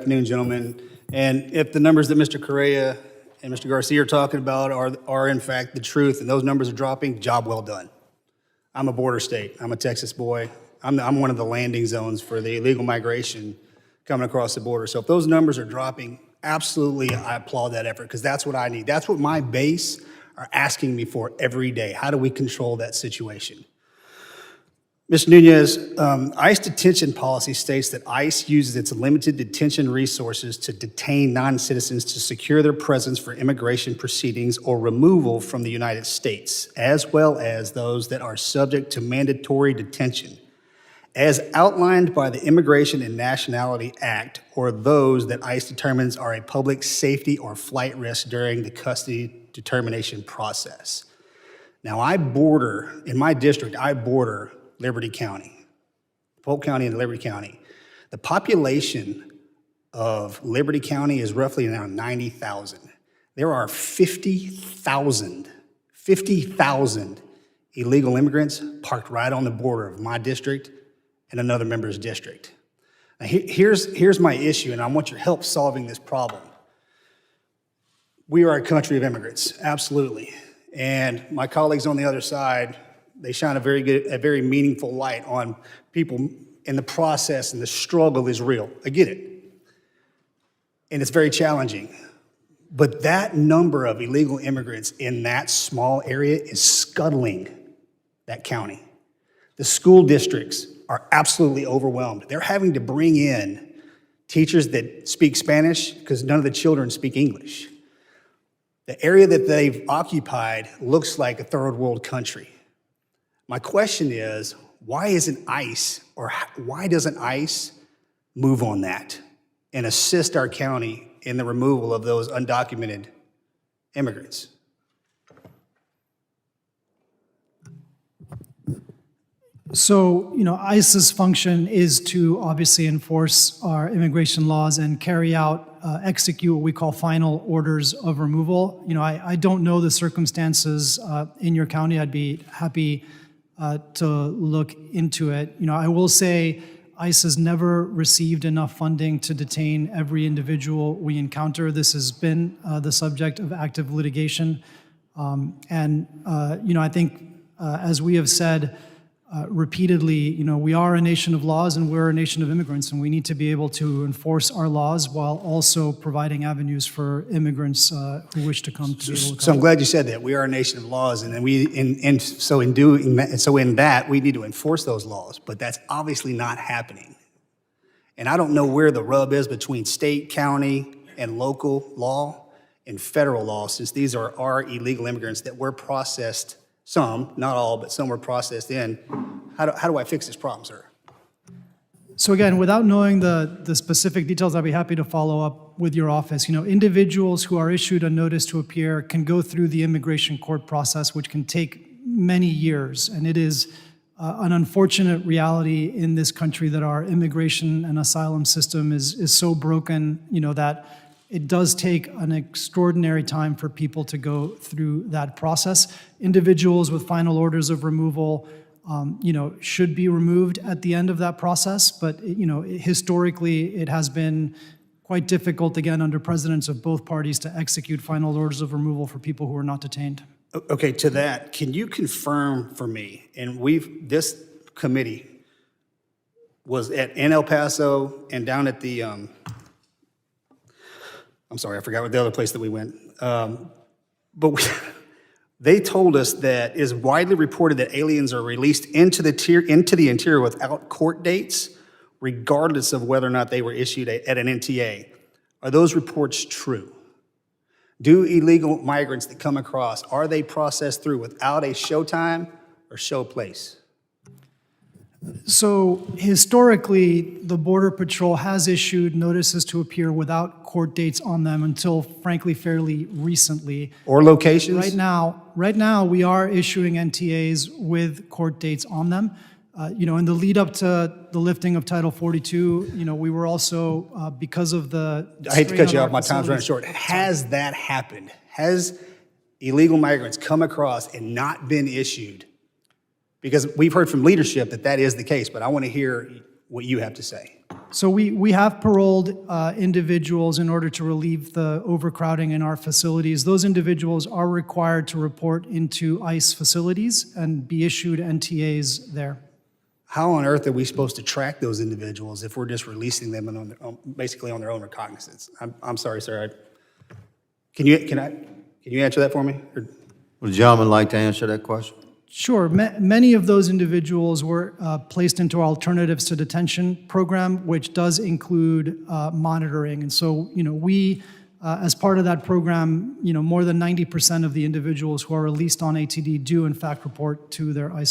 Good afternoon, gentlemen. And if the numbers that Mr. Correa and Mr. Garcia are talking about are in fact the truth, and those numbers are dropping, job well done. I'm a border state. I'm a Texas boy. I'm one of the landing zones for the illegal migration coming across the border. So if those numbers are dropping, absolutely, I applaud that effort because that's what I need. That's what my base are asking me for every day. How do we control that situation? Mr. Nunez, ICE detention policy states that ICE uses its limited detention resources to detain non-citizens to secure their presence for immigration proceedings or removal from the United States, as well as those that are subject to mandatory detention, as outlined by the Immigration and Nationality Act, or those that ICE determines are a public safety or flight risk during the custody determination process. Now, in my district, I border Liberty County, Polk County and Liberty County. The population of Liberty County is roughly around 90,000. There are 50,000 illegal immigrants parked right on the border of my district and another member's district. Now, here's my issue, and I want your help solving this problem. We are a country of immigrants, absolutely. And my colleagues on the other side, they shine a very meaningful light on people in the process, and the struggle is real. I get it. And it's very challenging. But that number of illegal immigrants in that small area is scuttling that county. The school districts are absolutely overwhelmed. They're having to bring in teachers that speak Spanish because none of the children speak English. The area that they've occupied looks like a third world country. My question is, why doesn't ICE move on that and assist our county in the removal of those undocumented immigrants? So, ICE's function is to obviously enforce our immigration laws and carry out, execute what we call final orders of removal. I don't know the circumstances in your county. I'd be happy to look into it. I will say ICE has never received enough funding to detain every individual we encounter. This has been the subject of active litigation. I think, as we have said repeatedly, we are a nation of laws and we're a nation of immigrants, and we need to be able to enforce our laws while also providing avenues for immigrants who wish to come to. So I'm glad you said that. We are a nation of laws, and then so in that we need to enforce those laws. But that's obviously not happening. And I don't know where the rub is between state, county, and local law and federal law, since these are our illegal immigrants that were processed. Some, not all, but some were processed in. How do I fix this problem, sir? So again, without knowing the specific details, I'd be happy to follow up with your office. Individuals who are issued a notice to appear can go through the immigration court process, which can take many years. And it is an unfortunate reality in this country that our immigration and asylum system is so broken, that it does take an extraordinary time for people to go through that process. Individuals with final orders of removal, should be removed at the end of that process. But, historically, it has been quite difficult, again, under presidents of both parties to execute final orders of removal for people who are not detained. Okay, to that, can you confirm for me, and this committee was in El Paso and down at the, I'm sorry, I forgot what the other place that we went. They told us that it is widely reported that aliens are released into the interior without court dates, regardless of whether or not they were issued at an NTA. Are those reports true? Do illegal migrants that come across, are they processed through without a show time or show place? So historically, the Border Patrol has issued notices to appear without court dates on them until, frankly, fairly recently. Or locations? Right now, we are issuing NTAs with court dates on them. In the lead up to the lifting of Title 42, we were also, because of the... I hate to cut you off, my time's running short. Has that happened? Has illegal migrants come across and not been issued? Because we've heard from leadership that is the case, but I want to hear what you have to say. So we have paroled individuals in order to relieve the overcrowding in our facilities. Those individuals are required to report into ICE facilities and be issued NTAs there. How on earth are we supposed to track those individuals if we're just releasing them on their own, basically on their own recognizance? I'm sorry, sir. Can you answer that for me? Or- Would the gentleman like to answer that question? Sure. Many of those individuals were placed into our Alternatives to Detention program, which does include monitoring. And so, we, as part of that program, more than 90% of the individuals who are released on ATD do in fact report to their ICE